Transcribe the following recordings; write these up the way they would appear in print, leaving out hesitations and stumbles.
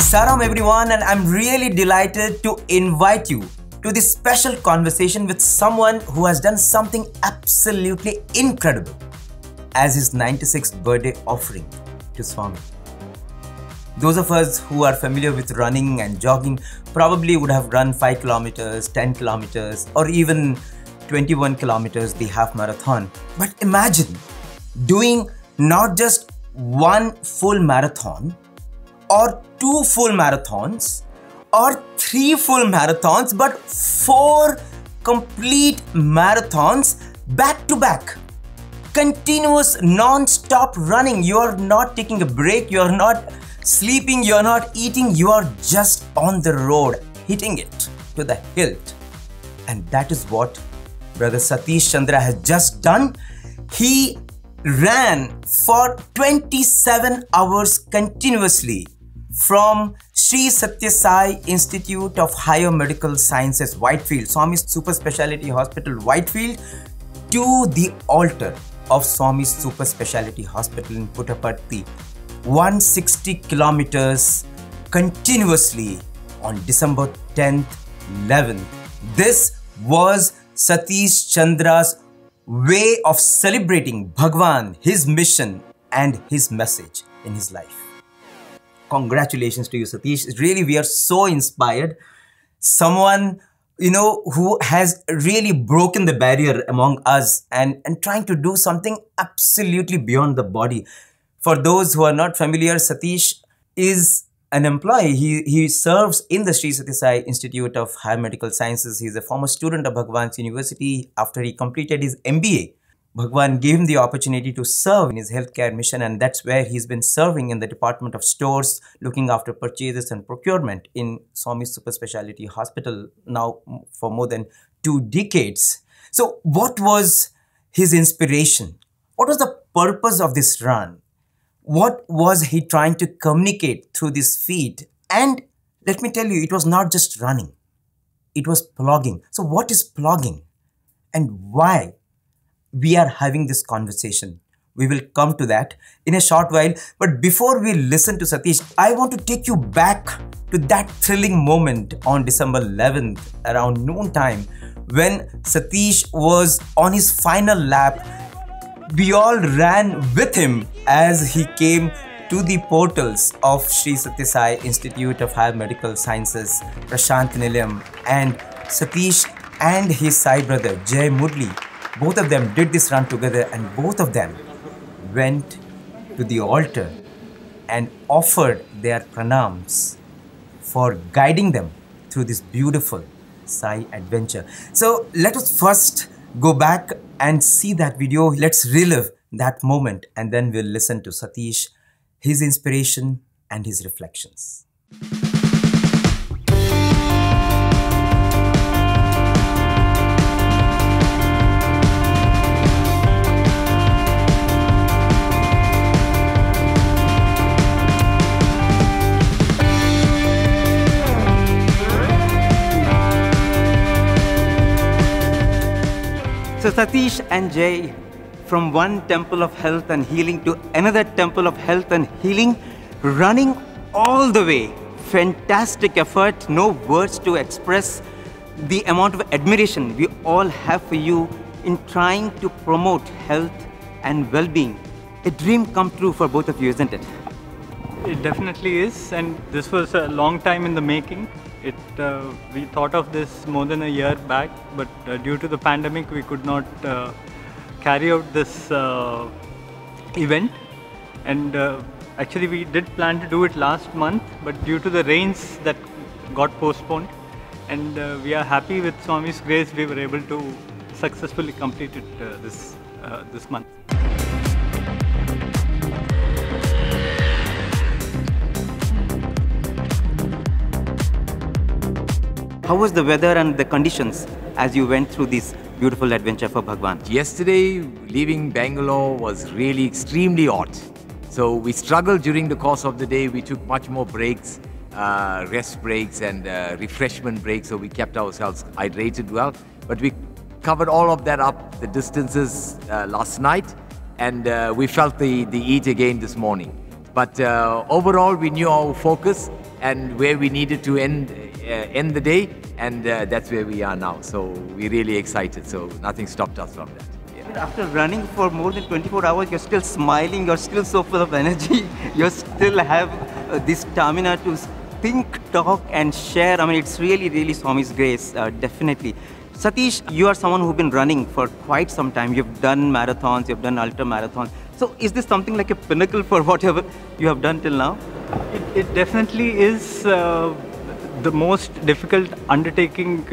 Salam everyone, and I'm really delighted to invite you to this special conversation with someone who has done something absolutely incredible as his 96th birthday offering to Swami. Those of us who are familiar with running and jogging probably would have run 5 kilometers, 10 kilometers, or even 21 kilometers, the half marathon. But imagine doing not just one full marathon, or 2 full marathons, or 3 full marathons, but 4 complete marathons back to back. Continuous non-stop running. You are not taking a break, you are not sleeping, you are not eating, you are just on the road, hitting it to the hilt. And that is what Brother Satish Chandra has just done. He ran for 27 hours continuously from Sri Sathya Sai Institute of Higher Medical Sciences, Whitefield, Swami's Super Speciality Hospital, Whitefield, to the altar of Swami's Super Speciality Hospital in Puttaparthi. 160 kilometers continuously on December 10th, 11th. This was Satish Chandra's way of celebrating Bhagawan, his mission and his message in his life. Congratulations to you, Satish. Really, we are so inspired. Someone, who has really broken the barrier among us and trying to do something absolutely beyond the body. For those who are not familiar, Satish is an employee. He serves in the Sri Sathya Sai Institute of Higher Medical Sciences. He is a former student of Bhagawan's University. After he completed his MBA, Bhagawan gave him the opportunity to serve in his healthcare mission, and that's where he's been serving in the Department of Stores, looking after purchases and procurement in Swami's Super Speciality Hospital now for more than 2 decades. So what was his inspiration? What was the purpose of this run? What was he trying to communicate through this feat? And let me tell you, it was not just running. It was plogging. So what is plogging? And why we are having this conversation? We will come to that in a short while. But before we listen to Satish, I want to take you back to that thrilling moment on December 11th around noon time when Satish was on his final lap. We all ran with him as he came to the portals of Sri Sathya Sai Institute of Higher Medical Sciences, Prashant Nilayam, and Satish and his Sai brother Jay Moodley. Both of them did this run together, and both of them went to the altar and offered their pranams for guiding them through this beautiful Sai adventure. So let us first go back and see that video. Let's relive that moment, and then we'll listen to Satish, his inspiration and his reflections. So Satish and Jay, from one temple of health and healing to another temple of health and healing, running all the way. Fantastic effort, no words to express the amount of admiration we all have for you in trying to promote health and well-being. A dream come true for both of you, isn't it? It definitely is, and this was a long time in the making. We thought of this more than a year back, but due to the pandemic we could not carry out this event, and actually we did plan to do it last month, but due to the rains that got postponed, and we are happy with Swami's grace we were able to successfully complete it this month. How was the weather and the conditions as you went through this beautiful adventure for Bhagawan? Yesterday, leaving Bangalore was really extremely hot. So we struggled during the course of the day. We took much more breaks, rest breaks and refreshment breaks, so we kept ourselves hydrated well. But we covered all of that up, the distances last night, and we felt the heat again this morning. But overall, we knew our focus and where we needed to end the day, and that's where we are now. So we're really excited. So nothing stopped us from that. Yeah. After running for more than 24 hours, you're still smiling, you're still so full of energy, you still have this stamina to think, talk and share. I mean, it's really, really Swami's grace, definitely. Satish, you are someone who's been running for quite some time. You've done marathons, you've done ultra marathons. So is this something like a pinnacle for whatever you have done till now? It definitely is the most difficult undertaking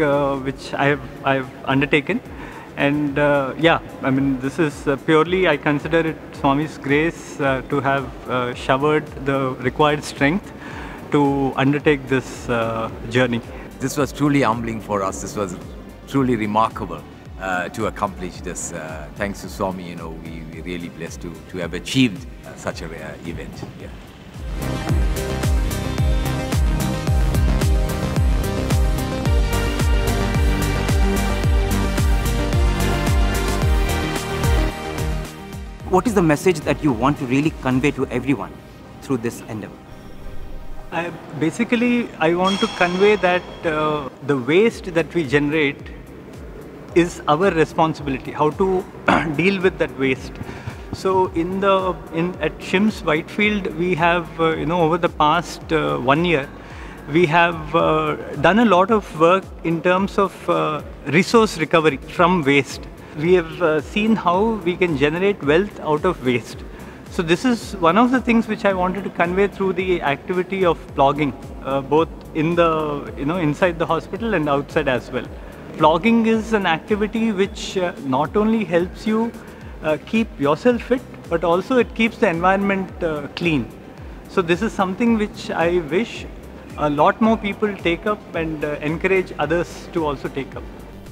which I've undertaken. And yeah, I mean, this is purely, I consider it Swami's grace to have showered the required strength to undertake this journey. This was truly humbling for us. This was truly remarkable to accomplish this. Thanks to Swami, you know, we're really blessed to have achieved such an event. Yeah. What is the message that you want to really convey to everyone through this endeavor? Basically, I want to convey that the waste that we generate is our responsibility, how to deal with that waste. So at SSSIHMS Whitefield, we have, over the past 1 year, we have done a lot of work in terms of resource recovery from waste. We have seen how we can generate wealth out of waste. So this is one of the things which I wanted to convey through the activity of plogging, both in the, inside the hospital and outside as well. Plogging is an activity which not only helps you keep yourself fit, but also it keeps the environment clean. So this is something which I wish a lot more people take up and encourage others to also take up.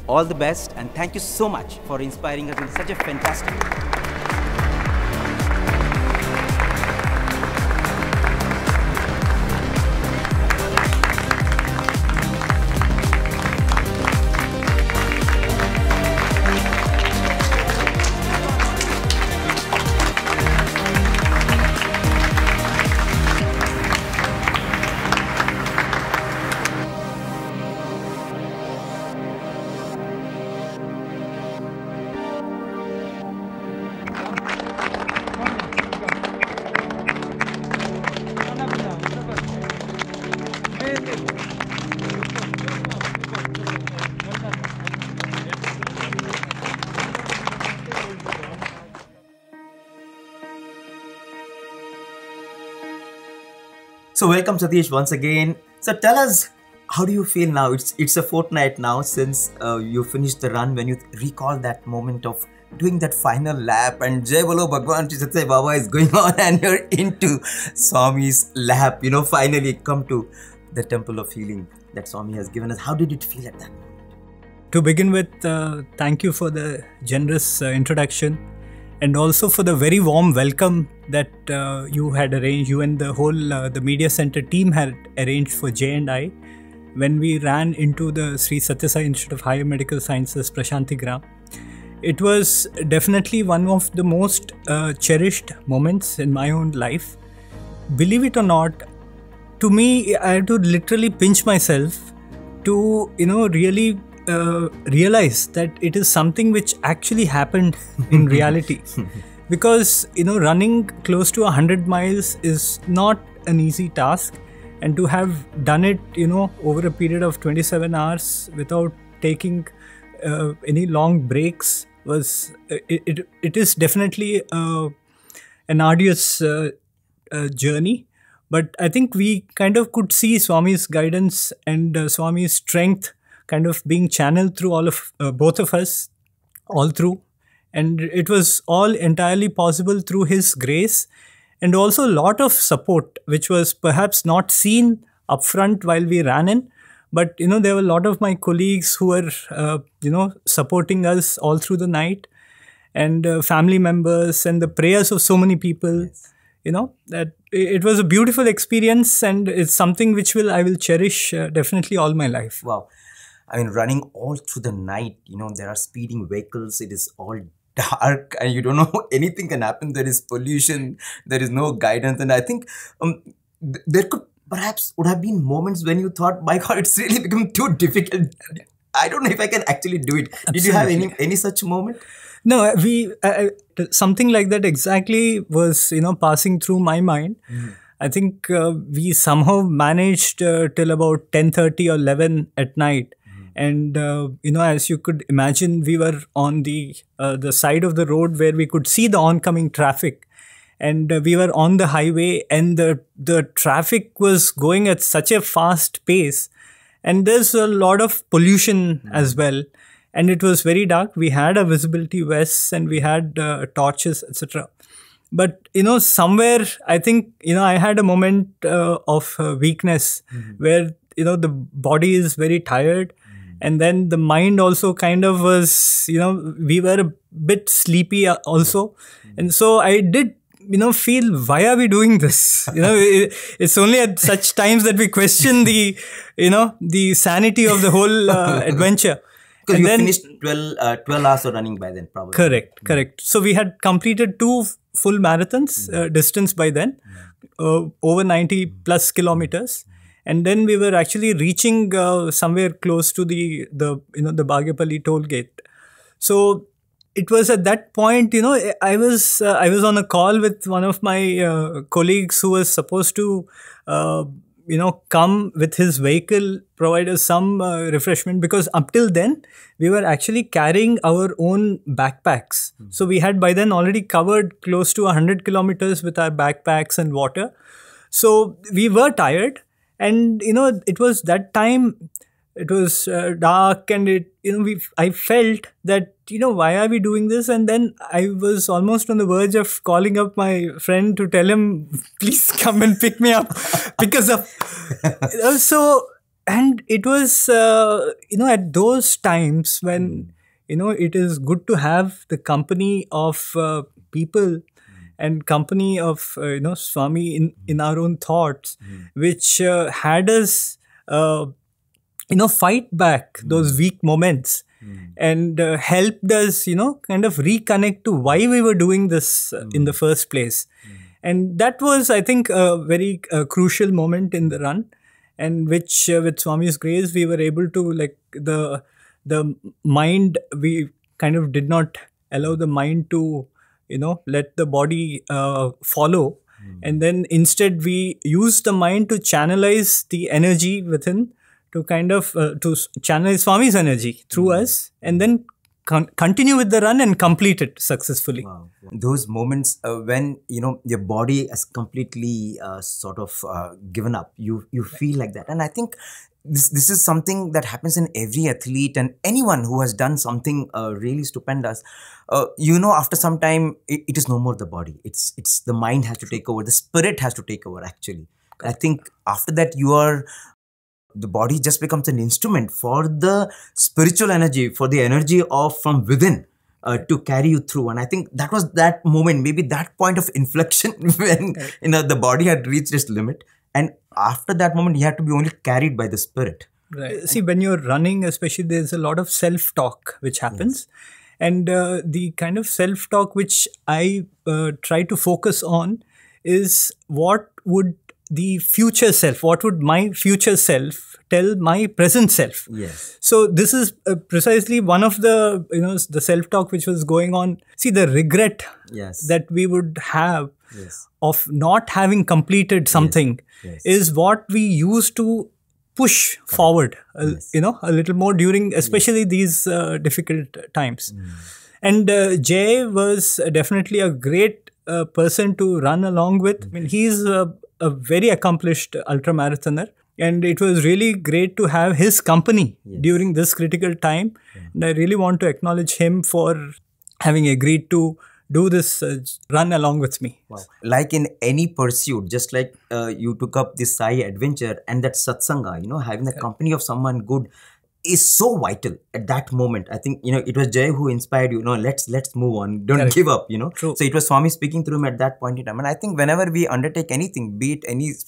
All the best, and thank you so much for inspiring us in such a fantastic way. So welcome Satish once again. So tell us, how do you feel now? It's a fortnight now since you finished the run. When you recall that moment of doing that final lap and Jai Bolo Bhagawan Shri Sathya Baba is going on and you're into Swami's lap, finally come to the temple of healing that Swami has given us. How did it feel at that moment? To begin with, thank you for the generous introduction. And also for the very warm welcome that you had arranged, you and the whole the media center team had arranged for Jay and I when we ran into the Sri Sathya Sai Institute of Higher Medical Sciences, Prashanti Gram. It was definitely one of the most cherished moments in my own life. Believe it or not, to me, I had to literally pinch myself to, really realize that it is something which actually happened in reality. Because, running close to 100 miles is not an easy task. And to have done it, over a period of 27 hours without taking any long breaks was, it is definitely an arduous journey. But I think we kind of could see Swami's guidance and Swami's strength kind of being channeled through all of both of us, all through. And it was all entirely possible through his grace and also a lot of support, which was perhaps not seen upfront while we ran in. But, there were a lot of my colleagues who were, supporting us all through the night, and family members and the prayers of so many people. Yes. That it was a beautiful experience, and it's something which I will cherish definitely all my life. Wow. I mean, running all through the night, there are speeding vehicles. It is all dark and you don't know anything can happen. There is pollution, there is no guidance. And I think there could perhaps would have been moments when you thought, my God, it's really become too difficult. I don't know if I can actually do it. Absolutely. Did you have any such moment? No, something like that exactly was, passing through my mind. I think we somehow managed till about 10:30 or 11 at night. And, as you could imagine, we were on the side of the road where we could see the oncoming traffic. And we were on the highway and the traffic was going at such a fast pace. And there's a lot of pollution as well. And it was very dark. We had a visibility vests and we had torches, etc. But, somewhere, I think, I had a moment of weakness where, the body is very tired. And then the mind also kind of was, we were a bit sleepy also. And so I did, feel, why are we doing this? It's only at such times that we question the sanity of the whole adventure. Because you finished 12 hours of running by then, probably. Correct. So we had completed 2 full marathons distance by then, over 90 plus kilometers. And then we were actually reaching somewhere close to the Bagapalli toll gate. So it was at that point, I was on a call with one of my colleagues who was supposed to, come with his vehicle, provide us some refreshment, because up till then we were actually carrying our own backpacks. So we had by then already covered close to 100 kilometers with our backpacks and water. So we were tired. And, it was that time, it was dark and I felt that, why are we doing this? And then I was almost on the verge of calling up my friend to tell him, please come and pick me up. Because of, and it was, at those times when, it is good to have the company of people and company of, Swami in our own thoughts, which had us, fight back those weak moments and helped us, kind of reconnect to why we were doing this in the first place. And that was, I think, a very crucial moment in the run, and which, with Swami's grace, we were able to, like, the mind, we kind of did not allow the mind to, let the body follow. And then instead we use the mind to channelize the energy within, to kind of to channelize Swami's energy through us, and then continue with the run and complete it successfully. Wow. Those moments when, your body has completely sort of given up, you feel like that. And I think this is something that happens in every athlete and anyone who has done something really stupendous. After some time, it is no more the body. It's the mind has to take over. The spirit has to take over, actually. I think after that, the body just becomes an instrument for the spiritual energy, for the energy from within to carry you through. And I think that was that moment, maybe that point of inflection when the body had reached its limit. And after that moment, you have to be only carried by the spirit. Right. See, when you're running, especially, there's a lot of self-talk which happens. Yes. And the kind of self-talk which I try to focus on is what would my future self tell my present self? Yes. So this is precisely one of the, the self-talk which was going on. See, the regret that we would have of not having completed something is what we used to push forward, a little more during, especially these difficult times. And Jay was definitely a great person to run along with. I mean, he's a very accomplished ultramarathoner, and it was really great to have his company during this critical time. And I really want to acknowledge him for having agreed to do this run along with me. Wow. Like in any pursuit, just like you took up this Sai adventure, and that satsanga, having the company of someone good is so vital at that moment. I think, it was Jay who inspired you, let's move on, don't give up, True. So it was Swami speaking through him at that point in time. And I think whenever we undertake anything, be it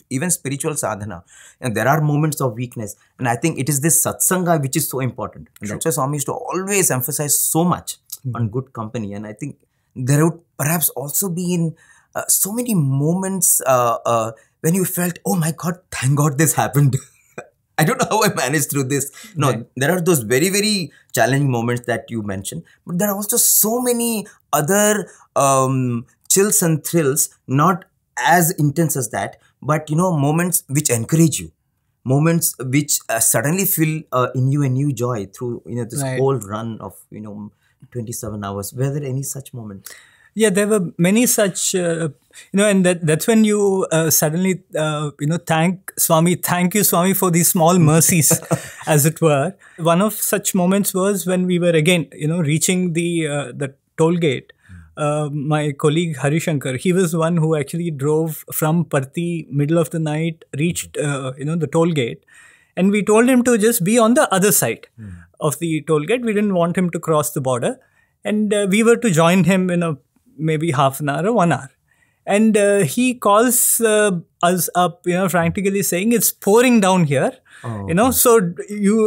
even spiritual sadhana, and there are moments of weakness. And I think it is this satsanga which is so important. And that's why Swami used to always emphasize so much on good company. And I think there would perhaps also been so many moments when you felt, oh my God, thank God this happened. I don't know how I managed through this. No, right. There are those very, very challenging moments that you mentioned, but there are also so many other chills and thrills, not as intense as that, but moments which encourage you, moments which suddenly fill in you a new joy through this right. whole run of 27 hours. Were there any such moments? Yeah, there were many such, and that's when you suddenly, thank you, Swami, for these small mercies, as it were. One of such moments was when we were again, reaching the toll gate. My colleague Harishankar, he was one who actually drove from Parthi, middle of the night, reached, the toll gate. And we told him to just be on the other side of the toll gate. We didn't want him to cross the border. And we were to join him in maybe half an hour or 1 hour. And he calls us up, frantically saying, it's pouring down here. Oh, so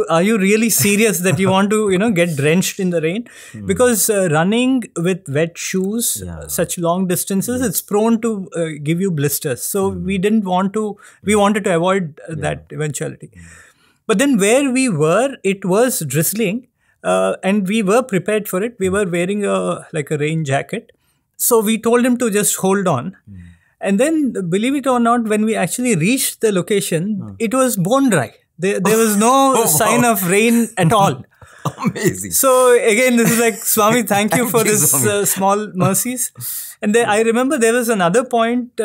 are you really serious that you want to, get drenched in the rain? Because running with wet shoes, such long distances, it's prone to give you blisters. So we wanted to avoid that eventuality. But then where we were, it was drizzling and we were prepared for it. We were wearing a rain jacket. So we told him to just hold on. And then, believe it or not, when we actually reached the location, it was bone dry. There was no sign of rain at all. Amazing. So again, this is like, Swami, thank you for this small mercies. And then I remember there was another point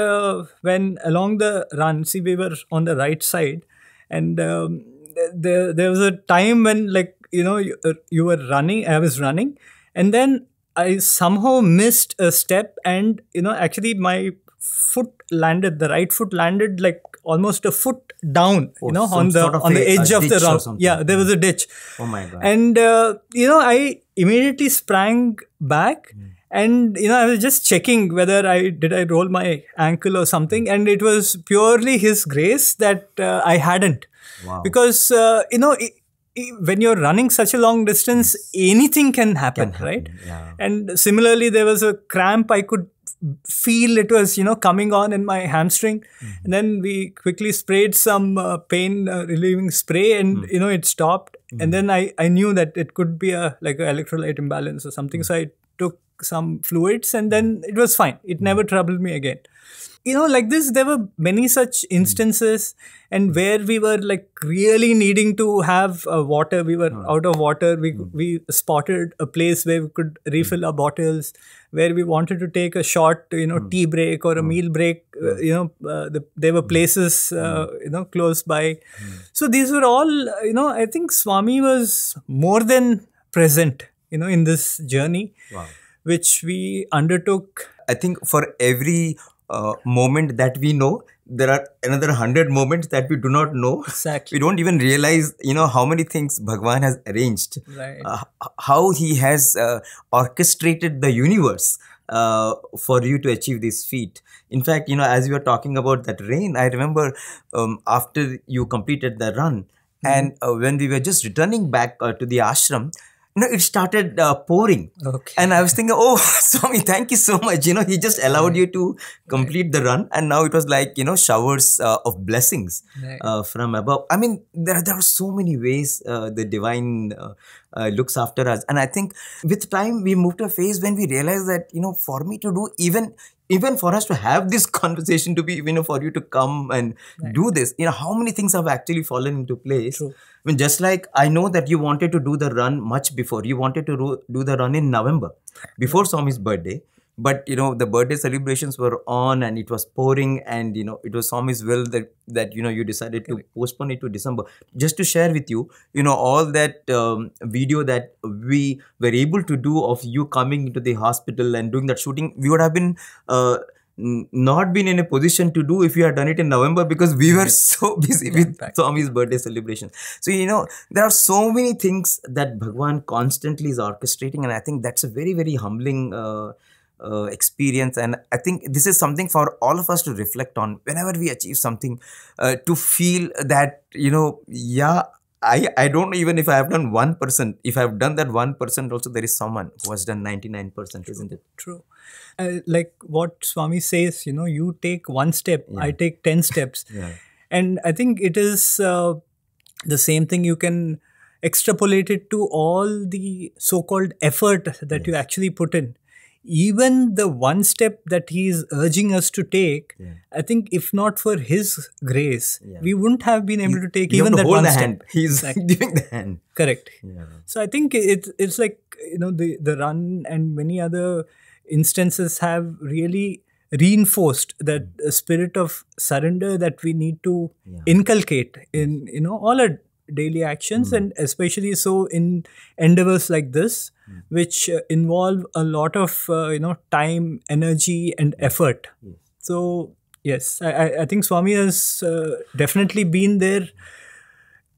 when along the run, we were on the right side. And there was a time when you were running, I was running. And then I somehow missed a step and, actually my the right foot landed like almost a foot down, on the edge of the rock. Yeah, there was a ditch. Oh my God. And, I immediately sprang back and, I was just checking whether I roll my ankle or something. And it was purely His grace that I hadn't. Wow. Because, when you're running such a long distance, anything can happen, right? Yeah. And similarly, there was a cramp. I could feel it was, coming on in my hamstring. And then we quickly sprayed some pain relieving spray and, it stopped. And then I knew that it could be an electrolyte imbalance or something. So I took some fluids and then it was fine. It never troubled me again. Like this, there were many such instances and where we were really needing to have water. We were out of water. We spotted a place where we could refill our bottles, where we wanted to take a short, tea break or a meal break. There were places, close by. So these were all, I think Swami was more than present, in this journey, which we undertook. I think for every moment that we know, there are another 100 moments that we do not know. Exactly. We don't even realize, how many things Bhagawan has arranged. Right. How he has orchestrated the universe for you to achieve this feat. In fact, as you were talking about that rain, I remember after you completed the run and when we were just returning back to the ashram, it started pouring. Okay. And I was thinking, oh, Swami, thank you so much. He just allowed you to complete the run. And now it was like, showers of blessings from above. I mean, there are so many ways the divine looks after us. And I think with time, we moved to a phase when we realized that, for me to do even for us to have this conversation, to be, for you to come and do this, how many things have actually fallen into place. True. I mean, just like I know that you wanted to do the run much before. You wanted to do the run in November, before Swami's birthday. But, the birthday celebrations were on and it was pouring and, it was Swami's will that you decided to postpone it to December. Just to share with you, all that video that we were able to do of you coming into the hospital and doing that shooting, we would have been not been in a position to do if we had done it in November because we were so busy with Swami's birthday celebration. So, there are so many things that Bhagawan constantly is orchestrating, and I think that's a very, very humbling experience. And I think this is something for all of us to reflect on whenever we achieve something, to feel that, I don't know even if I have done 1%. If I have done that 1%, also there is someone who has done 99%, isn't it? True. Like what Swami says, you take one step, I take 10 steps. And I think it is the same thing. You can extrapolate it to all the so-called effort that you actually put in. Even the one step that he is urging us to take, I think if not for his grace, we wouldn't have been able to take even that one step. Hand. He's giving the hand. Correct. So I think it's like, the run and many other instances have really reinforced that spirit of surrender that we need to inculcate in all our daily actions, and especially so in endeavors like this, which involve a lot of time, energy and effort. So yes, I think Swami has definitely been there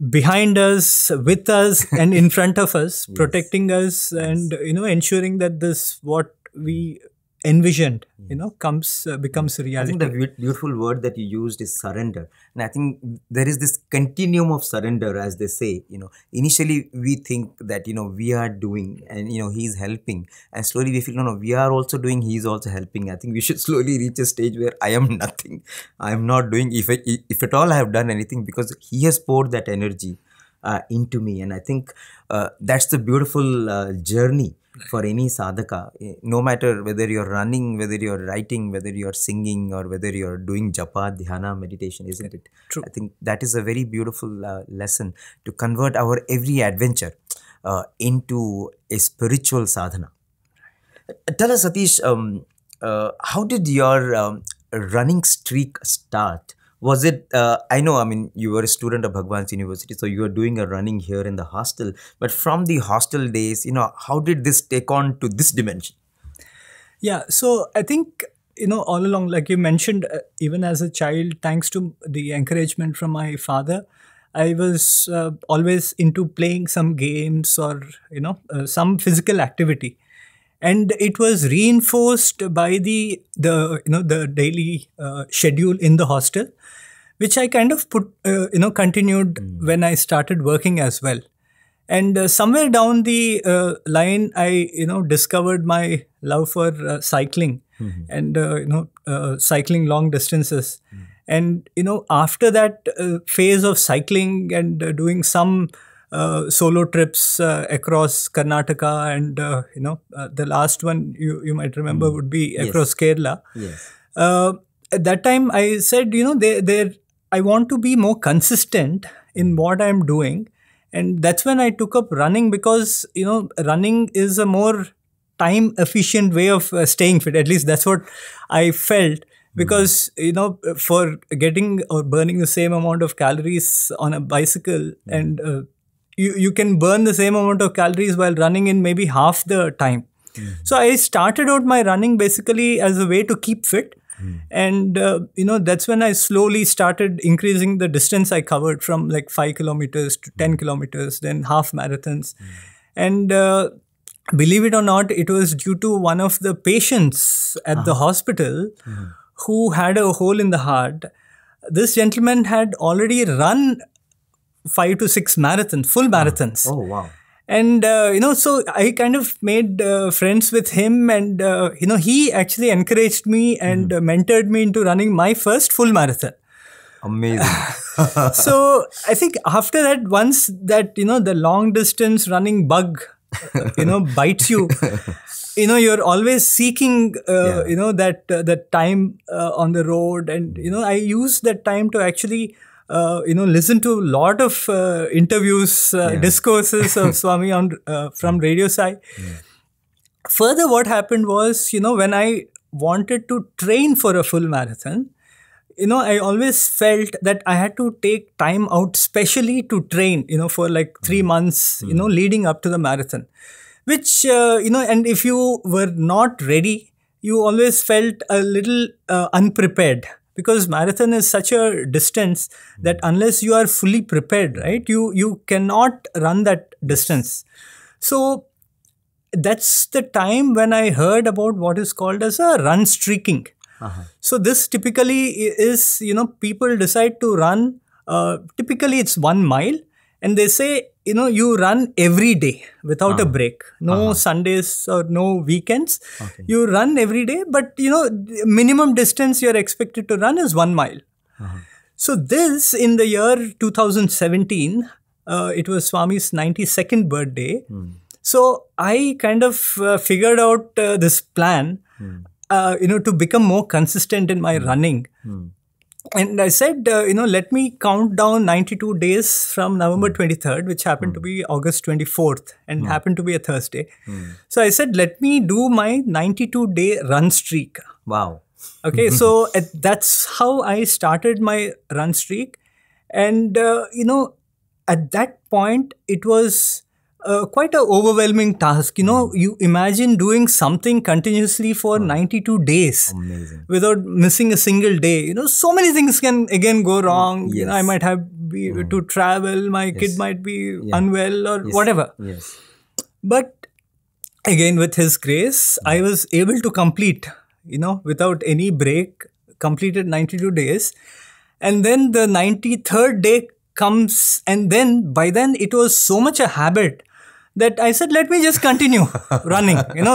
behind us, with us and in front of us, protecting us and ensuring that this what we envisioned becomes reality. I think the beautiful word that you used is surrender, and I think there is this continuum of surrender, as they say. Initially we think that we are doing and he's helping, and slowly we feel no, we are also doing, he's also helping. I think we should slowly reach a stage where I am nothing, I am not doing, if at all I have done anything, because he has poured that energy into me. And I think that's the beautiful journey for any sadhaka, no matter whether you're running, whether you're writing, whether you're singing, or whether you're doing japa, dhyana, meditation, isn't it? True. I think that is a very beautiful lesson to convert our every adventure into a spiritual sadhana. Tell us, Satish, how did your running streak start? Was it, you were a student of Bhagawan's University, so you were doing a running here in the hostel. But from the hostel days, how did this take on to this dimension? Yeah, so I think, all along, like you mentioned, even as a child, thanks to the encouragement from my father, I was always into playing some games or, some physical activity. And it was reinforced by the daily schedule in the hostel, which I kind of continued when I started working as well. And somewhere down the line, I discovered my love for cycling and cycling long distances. And after that phase of cycling and doing some solo trips across Karnataka, and the last one you might remember would be across Kerala. Yes. At that time I said, I want to be more consistent in what I'm doing, and that's when I took up running, because running is a more time efficient way of staying fit. At least that's what I felt. Because, for getting or burning the same amount of calories on a bicycle, and you can burn the same amount of calories while running in maybe half the time. So I started out my running basically as a way to keep fit. And, that's when I slowly started increasing the distance I covered from like 5 kilometers to 10 kilometers, then half marathons. And believe it or not, it was due to one of the patients at the hospital who had a hole in the heart. This gentleman had already run 5 to 6 marathons, full marathons. Oh, wow. And, so I kind of made friends with him, and, he actually encouraged me and mentored me into running my first full marathon. Amazing. So I think after that, once that, the long distance running bug, bites you, you're always seeking, that time on the road. And, I use that time to actually listen to a lot of interviews, discourses of Swami from Radio Sai. Further, what happened was, when I wanted to train for a full marathon, I always felt that I had to take time out specially to train, for like 3 months, leading up to the marathon. Which, and if you were not ready, you always felt a little unprepared. Because marathon is such a distance that unless you are fully prepared, right, you cannot run that distance. So that's the time when I heard about what is called as a run streaking. So this typically is, people decide to run, typically it's 1 mile, And they say, you run every day without a break. No Sundays or no weekends. Okay. You run every day, but minimum distance you're expected to run is 1 mile. So this, in the year 2017, it was Swami's 92nd birthday. So I kind of figured out this plan, to become more consistent in my running. And I said, let me count down 92 days from November 23rd, which happened to be August 24th and happened to be a Thursday. So I said, let me do my 92-day run streak. Wow. Okay, so that's how I started my run streak. And, at that point, it was quite an overwhelming task. You imagine doing something continuously for 92 days. Amazing. Without missing a single day. So many things can again go wrong. Yes. I might have to travel, my kid might be unwell or whatever. Yes. But again, with his grace, I was able to complete, without any break, completed 92 days. And then the 93rd day comes, and then by then it was so much a habit that I said, let me just continue running. When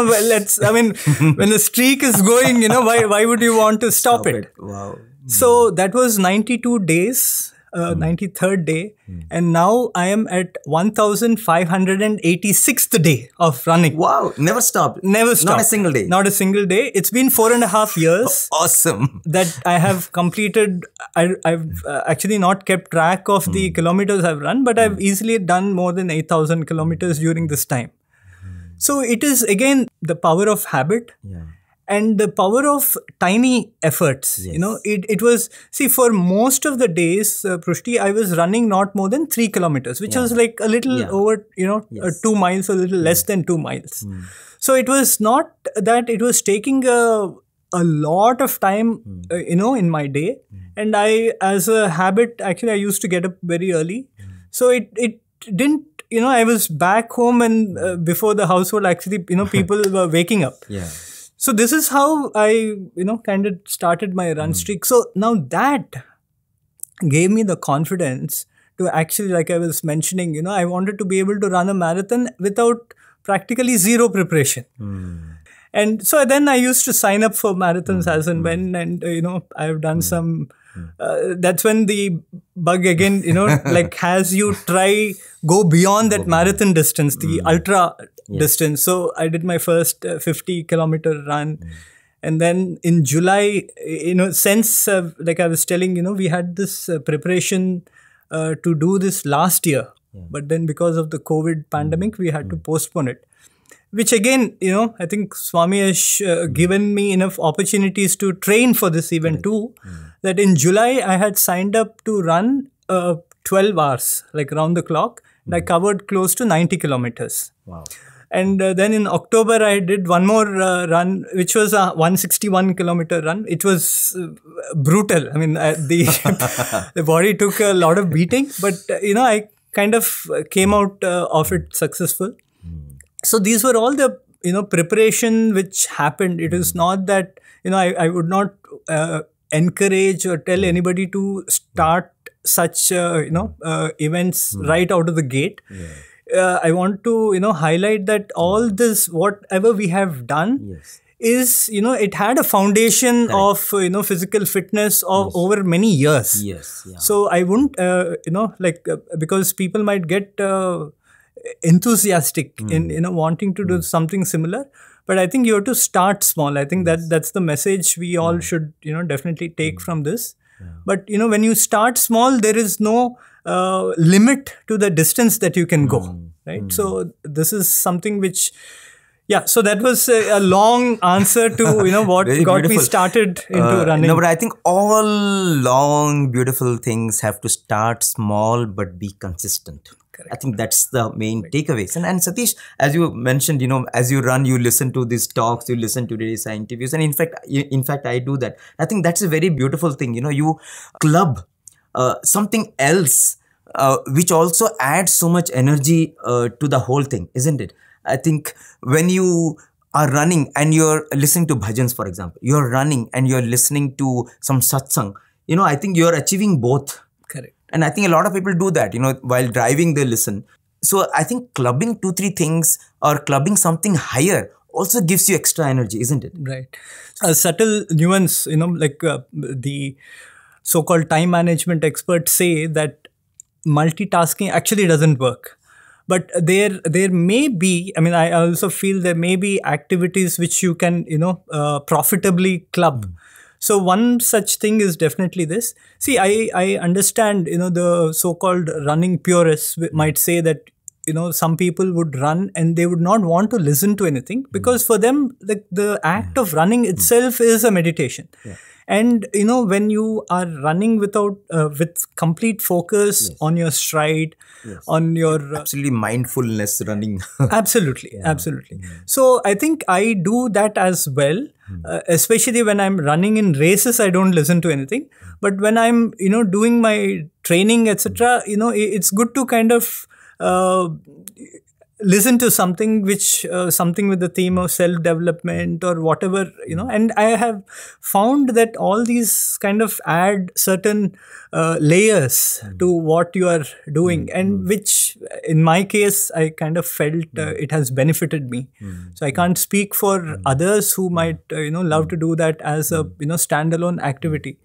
the streak is going, why would you want to stop it? Wow. So that was 92 days, 93rd day. And now I am at 1586th day of running. Wow. Never stopped. Never stopped. Not a single day. Not a single day. It's been 4.5 years. Awesome. That I have completed. I've actually not kept track of the kilometers I've run, but I've easily done more than 8,000 kilometers during this time. So it is again the power of habit. Yeah. And the power of tiny efforts, it was, for most of the days, Prushti, I was running not more than 3 kilometers, which was like a little over, 2 miles, a little less than 2 miles. So it was not that it was taking a lot of time, in my day. And I, as a habit, actually, I used to get up very early. So it didn't, I was back home and before the household, actually, people were waking up. Yeah. So this is how I, kind of started my run streak. So now that gave me the confidence to actually, like I was mentioning, I wanted to be able to run a marathon without practically zero preparation. And so then I used to sign up for marathons as and when, and, I've done some, that's when the bug again, like has you go beyond that marathon distance, the ultra distance. So I did my first 50-kilometer run. And then in July, since, like I was telling, we had this preparation to do this last year. But then because of the COVID pandemic, we had to postpone it. Which again, I think Swami has given me enough opportunities to train for this event too. That in July, I had signed up to run 12 hours, like round the clock. And I covered close to 90 kilometers. Wow. And then in October, I did one more run, which was a 161-kilometer run. It was brutal. I mean, the body took a lot of beating, but, I kind of came out of it successful. So these were all the, preparation which happened. It is not that, I would not encourage or tell anybody to start such, events right out of the gate. I want to, highlight that all this, whatever we have done is, it had a foundation of, physical fitness over many years. Yes. Yeah. So I wouldn't, because people might get enthusiastic in, wanting to do something similar. But I think you have to start small. I think that's the message we all should, definitely take from this. But, when you start small, there is no limit to the distance that you can go, right? So this is something which, so that was a long answer to, what got me started into running. No, but I think all long, beautiful things have to start small, but be consistent. Correct. I think that's the main takeaways. And Satish, as you mentioned, as you run, you listen to these talks, you listen to these interviews. And in fact, I do that. I think that's a very beautiful thing. You club something else, which also adds so much energy to the whole thing, isn't it? I think when you are running and you're listening to bhajans, for example, you're running and you're listening to some satsang, I think you're achieving both. Correct. And I think a lot of people do that, while driving they listen. So I think clubbing 2-3 things or clubbing something higher also gives you extra energy, isn't it? Right. A subtle nuance, the so-called time management experts say that multitasking actually doesn't work. But there may be, I also feel there may be activities which you can, profitably club. So one such thing is definitely this. See, I understand, the so-called running purists might say that, some people would run and they would not want to listen to anything because for them, the act of running itself is a meditation. Yeah. And, when you are running with complete focus on your stride, on your... absolutely mindfulness running. Absolutely. So I think I do that as well, especially when I'm running in races, I don't listen to anything. But when I'm, doing my training, etc., it's good to kind of listen to something something with the theme of self-development or whatever, and I have found that all these kind of add certain layers to what you are doing, and which in my case, I kind of felt it has benefited me. So I can't speak for others who might, love to do that as a, standalone activity.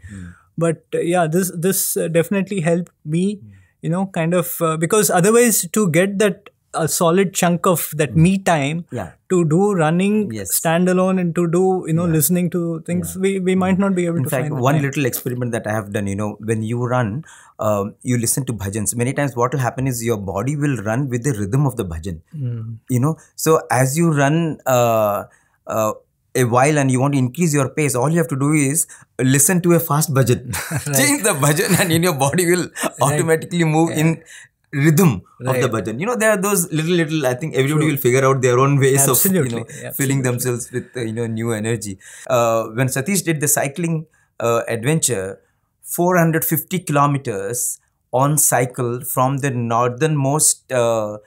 But this definitely helped me, because otherwise to get that a solid chunk of that me time to do running standalone and to do, listening to things, we might not be able to find. In fact, one little experiment that I have done, when you run, you listen to bhajans. Many times what will happen is your body will run with the rhythm of the bhajan. So as you run a while and you want to increase your pace, all you have to do is listen to a fast bhajan. Change the bhajan and your body will automatically move in rhythm of the bhajan. There are those little, I think everybody will figure out their own ways of, filling themselves with, new energy. When Satish did the cycling adventure, 450 kilometers on cycle from the northernmost town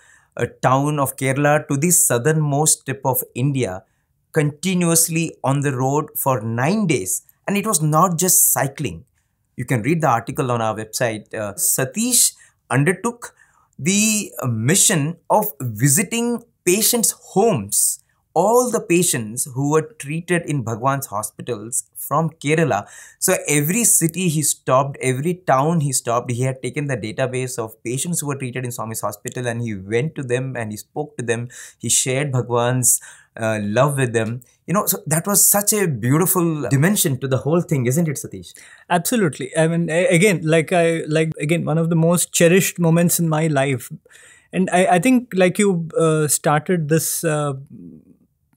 of Kerala to the southernmost tip of India, continuously on the road for 9 days. And it was not just cycling. You can read the article on our website. Satish undertook the mission of visiting patients' homes, all the patients who were treated in Bhagawan's hospitals from Kerala. So every city he stopped, every town he stopped, he had taken the database of patients who were treated in Swami's hospital and he went to them and he spoke to them. He shared Bhagawan's love with them. So that was such a beautiful dimension to the whole thing, isn't it, Satish? Absolutely. Again, one of the most cherished moments in my life. And I think like you started this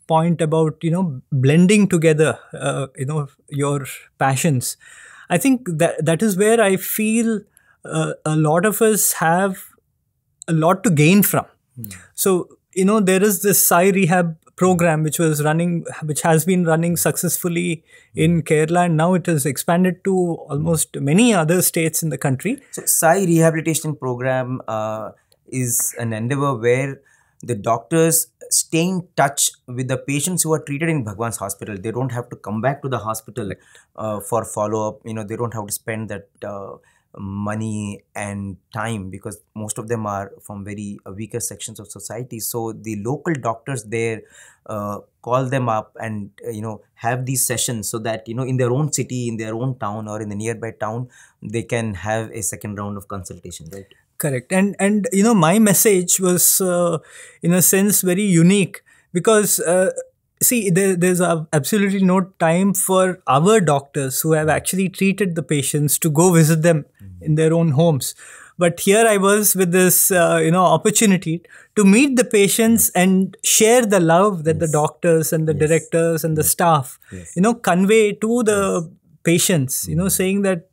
point about, blending together, your passions. I think that is where I feel a lot of us have a lot to gain from. So, there is this Sai Rehab program which has been running successfully in Kerala, and now it has expanded to almost many other states in the country. So Sai Rehabilitation Program is an endeavor where the doctors stay in touch with the patients who are treated in Bhagawan's hospital. They don't have to come back to the hospital for follow-up. They don't have to spend that money and time because most of them are from very weaker sections of society. So the local doctors there call them up and have these sessions so that in their own city, in their own town or in the nearby town, they can have a second round of consultation, right? Correct. And my message was in a sense very unique because see, there's absolutely no time for our doctors who have actually treated the patients to go visit them in their own homes. But here I was with this, opportunity to meet the patients and share the love that the doctors and the directors and the staff, convey to the patients, saying that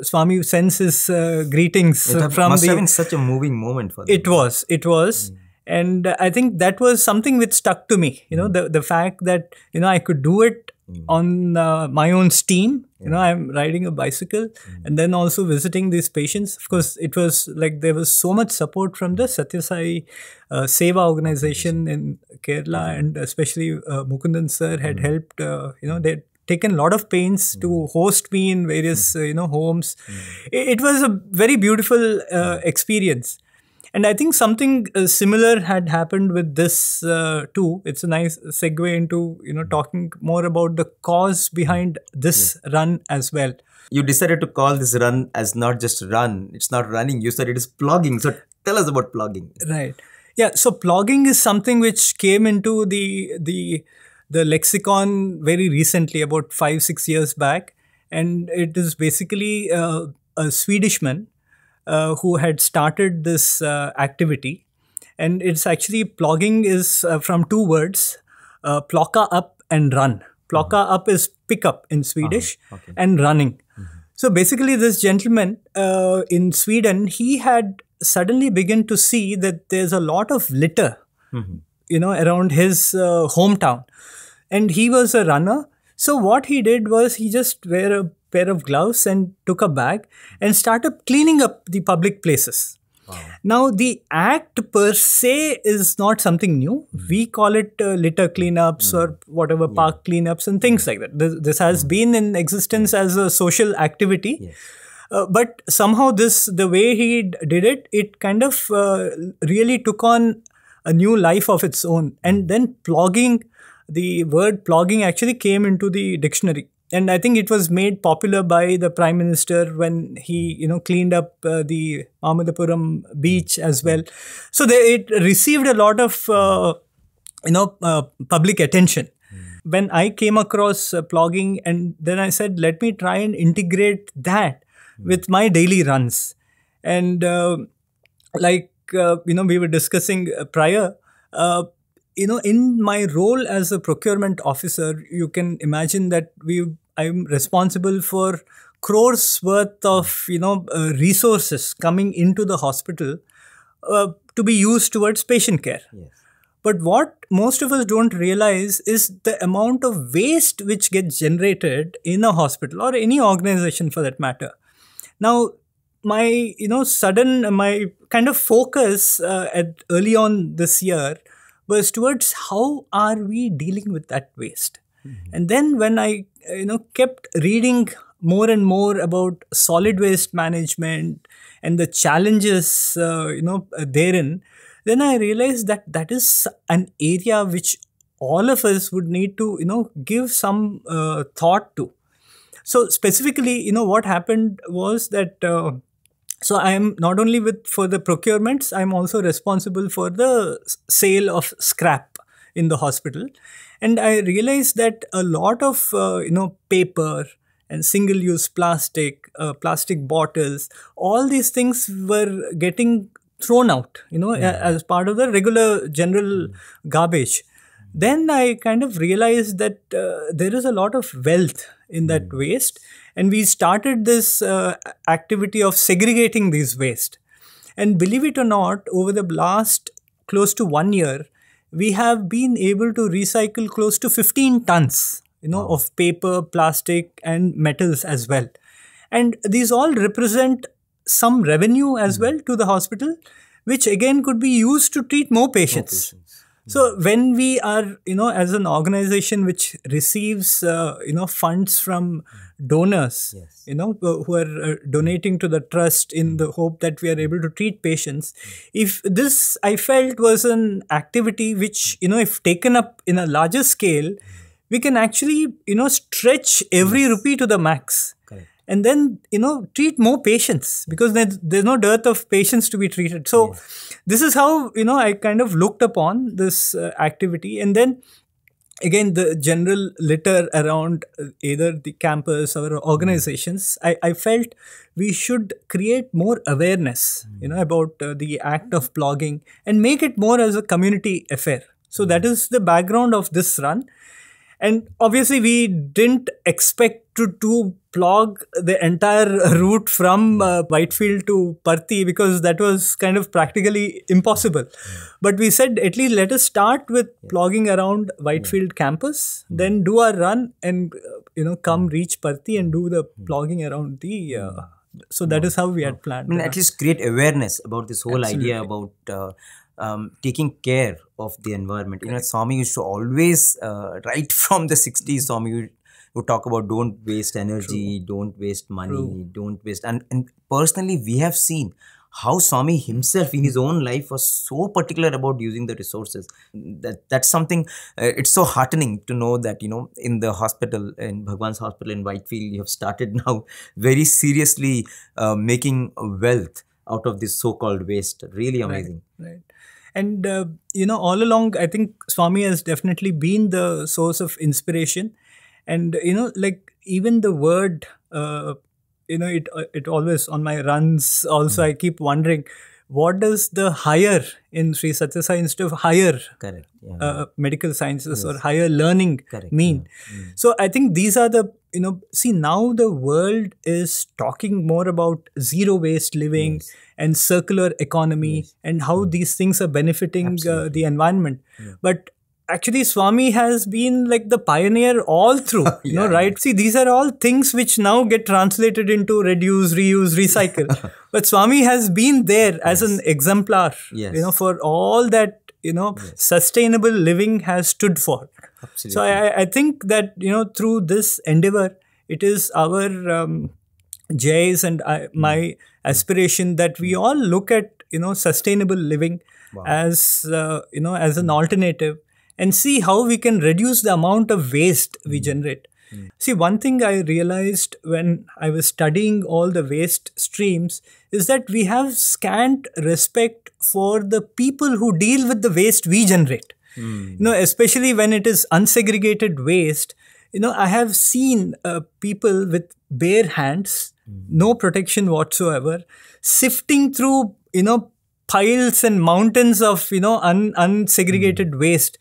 Swami sends his greetings from must have been such a moving moment for them. It was. And I think that was something which stuck to me, the fact that, I could do it on my own steam. I'm riding a bicycle and then also visiting these patients. Of course, it was like there was so much support from the Sathya Sai Seva organization in Kerala, and especially Mukundan sir had helped, they taken a lot of pains to host me in various, homes. It was a very beautiful experience. And I think something similar had happened with this too. It's a nice segue into, talking more about the cause behind this run as well. You decided to call this run as not just run. It's not running. You said it is plogging. So tell us about plogging. Right. Yeah. So plogging is something which came into the lexicon very recently, about 5-6 years back. And it is basically a Swedishman who had started this activity. And it's actually, plogging is from two words, plocka up and run. Plocka up is pick up in Swedish, and running. So basically this gentleman in Sweden, he had suddenly begun to see that there's a lot of litter, around his hometown. And he was a runner. So what he did was he just wear a pair of gloves and took a bag and started cleaning up the public places. Wow. Now, the act per se is not something new. We call it litter cleanups or whatever, park cleanups and things like that. This has been in existence as a social activity. Yes. But somehow the way he did it, it kind of really took on a new life of its own. And then plogging, the word plogging actually came into the dictionary. And I think it was made popular by the Prime Minister when he, cleaned up the Ahmadapuram beach as well. So it received a lot of, public attention. When I came across plogging, and then I said, let me try and integrate that with my daily runs. And we were discussing prior, in my role as a procurement officer, you can imagine that I'm responsible for crores worth of, resources coming into the hospital to be used towards patient care. Yes. But what most of us don't realize is the amount of waste which gets generated in a hospital or any organization for that matter. Now, my kind of focus early on this year was towards how are we dealing with that waste. And then when I kept reading more and more about solid waste management and the challenges therein, then I realized that is an area which all of us would need to give some thought to. So specifically, what happened was that so I am not only for the procurements, I am also responsible for the sale of scrap in the hospital. And I realized that a lot of, paper and single-use plastic bottles, all these things were getting thrown out, as part of the regular general garbage. Then I kind of realized that there is a lot of wealth in that waste. And we started this activity of segregating these waste. And believe it or not, over the last close to 1 year, we have been able to recycle close to 15 tons, of paper, plastic and metals as well. And these all represent some revenue as well to the hospital, which again could be used to treat more patients. So when we are, as an organization which receives, funds from donors, who are donating to the trust in the hope that we are able to treat patients, if this, I felt, was an activity which, if taken up in a larger scale, we can actually, stretch every rupee to the max. Correct. And then, treat more patients because there's no dearth of patients to be treated. So this is how, I kind of looked upon this activity. And then again, the general litter around either the campus or organizations, I felt we should create more awareness, about the act of plogging and make it more as a community affair. So that is the background of this run. And obviously, we didn't expect to plog the entire route from Whitefield to Puttaparthi because that was kind of practically impossible. But we said, at least let us start with plogging around Whitefield campus, then do our run and, come reach Puttaparthi and do the plogging around the... so that is how we had planned. At least create awareness about this whole idea about... taking care of the environment. Swami used to always, right from the 60s, Swami who talk about don't waste energy, don't waste money, don't waste. And personally, we have seen how Swami himself in his own life was so particular about using the resources. That's something, it's so heartening to know that, in the hospital, in Bhagwan's hospital in Whitefield, you have started now very seriously making wealth out of this so-called waste. Really amazing. Right. And, all along, I think Swami has definitely been the source of inspiration. And, like even the word, it always on my runs also, I keep wondering, what does the higher in Sri Sathya Sai Institute of Higher Correct. Medical Sciences or higher learning Correct. mean? So I think these are the, see, now the world is talking more about zero waste living and circular economy and how these things are benefiting the environment. But actually, Swami has been like the pioneer all through, right? See, these are all things which now get translated into reduce, reuse, recycle. But Swami has been there as an exemplar, for all that, sustainable living has stood for. Absolutely. So I think that, through this endeavor, it is our Jay's and my aspiration that we all look at, sustainable living as, as an alternative, and see how we can reduce the amount of waste we generate. See, one thing I realized when I was studying all the waste streams is that we have scant respect for the people who deal with the waste we generate. Especially when it is unsegregated waste. I have seen people with bare hands, no protection whatsoever, sifting through, piles and mountains of unsegregated waste.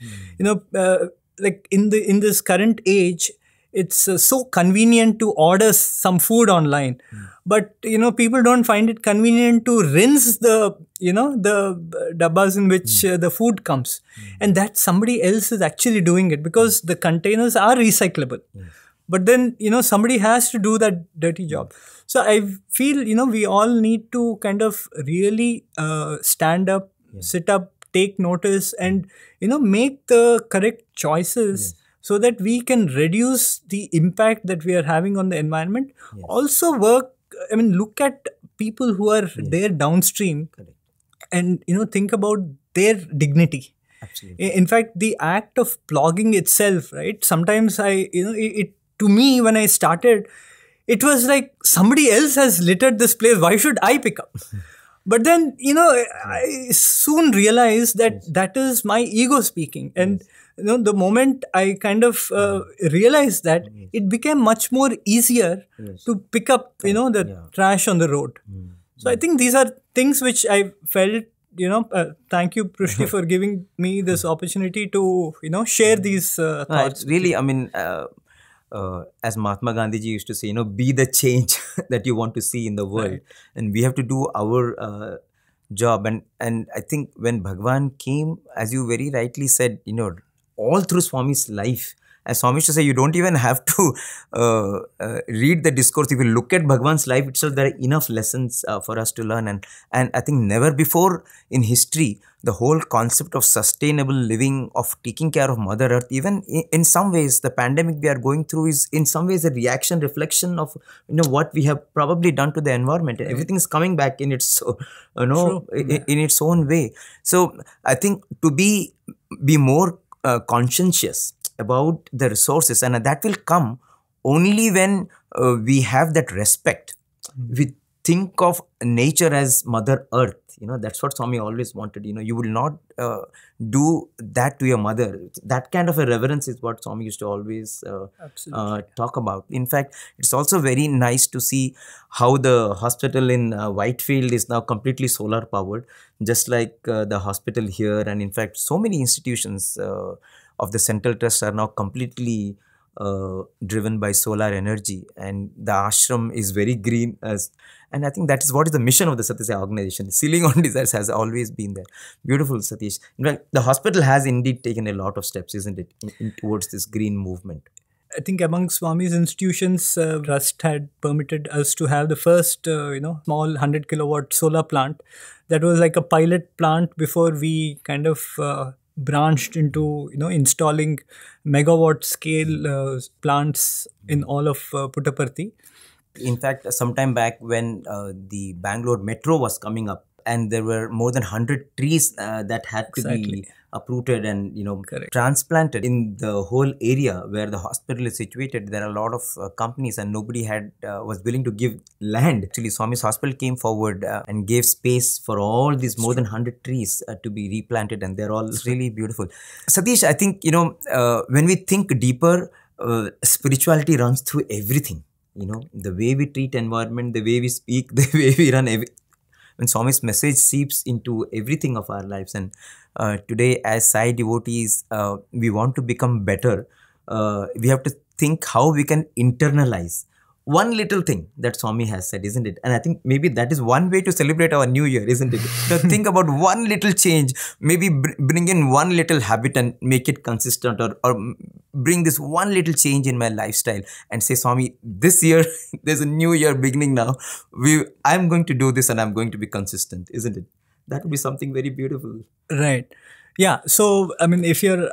Like in this current age, it's so convenient to order some food online, but people don't find it convenient to rinse the the dabbas in which the food comes, and that somebody else is actually doing it because the containers are recyclable. But then, somebody has to do that dirty job. So I feel, we all need to kind of really stand up, sit up, take notice and, make the correct choices so that we can reduce the impact that we are having on the environment. Also look at people who are there downstream and, think about their dignity. Absolutely. In fact, the act of plogging itself, right? Sometimes to me, when I started, it was like somebody else has littered this place. Why should I pick up? But then, I soon realized that that is my ego speaking. And, the moment I kind of realized that, it became much more easier to pick up, the trash on the road. So I think these are things which I felt, thank you, Prushti, for giving me this opportunity to, share these thoughts. Really, as Mahatma Gandhi ji used to say, be the change that you want to see in the world. And we have to do our job. And I think when Bhagawan came, as you very rightly said, all through Swami's life, as Swami used to say, you don't even have to read the discourse. If you look at Bhagavan's life itself, there are enough lessons for us to learn. And I think never before in history, the whole concept of sustainable living, of taking care of Mother Earth, even in some ways, the pandemic we are going through is in some ways a reflection of, what we have probably done to the environment. Everything is coming back in its, in its own way. So I think to be more conscientious about the resources, and that will come only when we have that respect. We think of nature as Mother Earth. That's what Swami always wanted. You will not do that to your mother. That kind of a reverence is what Swami used to always talk about. In fact, it's also very nice to see how the hospital in Whitefield is now completely solar powered, just like the hospital here. And in fact, so many institutions of the Central Trust are now completely driven by solar energy, and the ashram is very green. And I think that is what is the mission of the Sathya Sai organization. Sealing on desires has always been there. Beautiful, Satish. In fact, the hospital has indeed taken a lot of steps, isn't it, towards this green movement. I think among Swami's institutions, Trust had permitted us to have the first, small 100 kilowatt solar plant. That was like a pilot plant before we kind of branched into installing megawatt scale plants in all of Puttaparthi. In fact, sometime back when the Bangalore metro was coming up, and there were more than 100 trees that had to be uprooted and transplanted in the whole area where the hospital is situated. There are a lot of companies, and nobody was willing to give land. Actually, Swami's hospital came forward and gave space for all these more than 100 trees to be replanted, and they're all really beautiful. Satish, I think when we think deeper, spirituality runs through everything. The way we treat environment, the way we speak, the way we run. When Swami's message seeps into everything of our lives, and today as Sai devotees, we want to become better. We have to think how we can internalize one little thing that Swami has said, isn't it? And I think maybe that is one way to celebrate our new year, isn't it? To think about one little change, maybe bring in one little habit and make it consistent, or bring this one little change in my lifestyle and say, Swami, this year, there's a new year beginning now. I'm going to do this and I'm going to be consistent, isn't it? That would be something very beautiful. Right. Yeah. So, I mean, if you're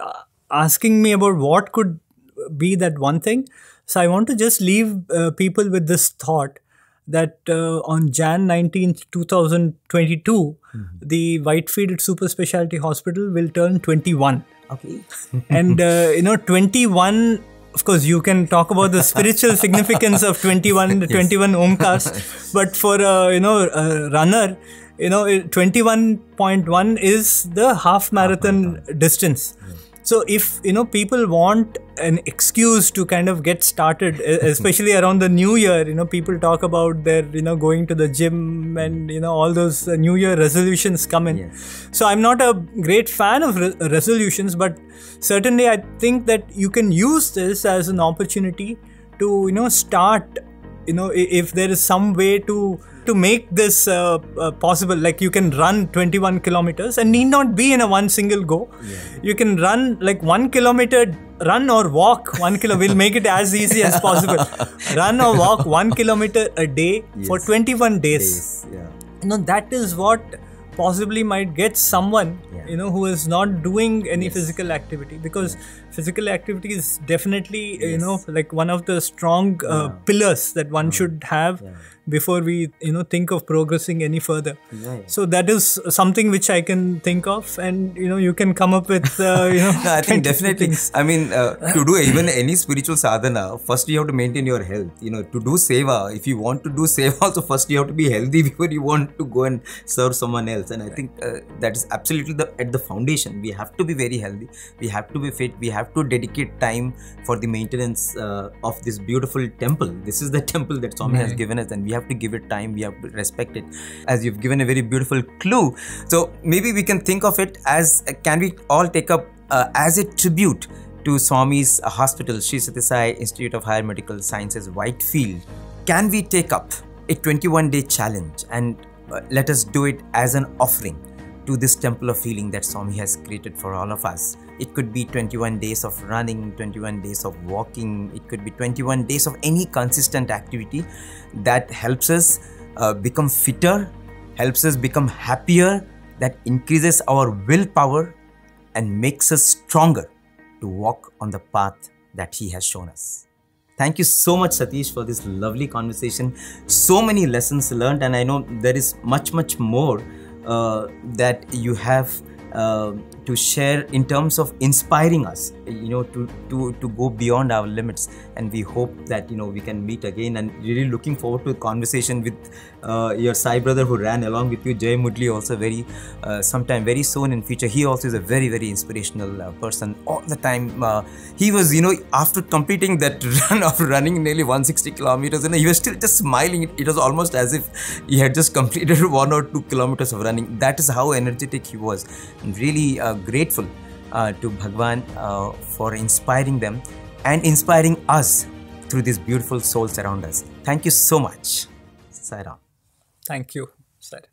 asking me about what could be that one thing, so I want to just leave people with this thought that on Jan 19th, 2022, the Whitefield Super Specialty Hospital will turn 21. Okay. And, 21, of course, you can talk about the spiritual significance of 21, the 21 Omkars, but for a runner, 21.1 is the half marathon distance. So if, people want an excuse to kind of get started, especially around the new year, people talk about their, going to the gym and, all those new year resolutions come in. Yes. So I'm not a great fan of resolutions, but certainly I think that you can use this as an opportunity to, start, if there is some way to make this possible, like you can run 21 kilometers and need not be in a one single go. Yeah. You can run like 1 kilometer, run or walk 1 kilometer. We'll make it as easy as possible. Run or walk 1 kilometer a day for 21 days. Yeah. That is what possibly might get someone, who is not doing any physical activity, because physical activity is definitely, like one of the strong pillars that one should have before we, think of progressing any further. So that is something which I can think of, and, you can come up with, No, I think definitely. Things. I mean, to do even any spiritual sadhana, first you have to maintain your health. To do seva, if you want to do seva also, first you have to be healthy before you want to go and serve someone else. And I think that is absolutely at the foundation. We have to be very healthy. We have to be fit. We have to dedicate time for the maintenance of this beautiful temple. This is the temple that Swami has given us, and we have to give it time. We have to respect it. As you've given a very beautiful clue. So maybe we can think of it as, can we all take up as a tribute to Swami's hospital, Sri Sathya Sai Institute of Higher Medical Sciences, Whitefield. Can we take up a 21-day challenge and let us do it as an offering to this temple of healing that Swami has created for all of us? It could be 21 days of running, 21 days of walking. It could be 21 days of any consistent activity that helps us become fitter, helps us become happier, that increases our willpower and makes us stronger to walk on the path that he has shown us. Thank you so much, Satish, for this lovely conversation. So many lessons learned, and I know there is much more that you have to share in terms of inspiring us, to go beyond our limits. And we hope that, we can meet again, and really looking forward to a conversation with your Sai brother who ran along with you, Jay Moodley, also sometime very soon in future. He also is a very, very inspirational person. All the time, he was, after completing that run of running nearly 160 kilometers, he was still just smiling. It was almost as if he had just completed 1 or 2 kilometers of running. That is how energetic he was. And really grateful to Bhagawan for inspiring them and inspiring us through these beautiful souls around us. Thank you so much. Sai Ram. Thank you, Sai Ram.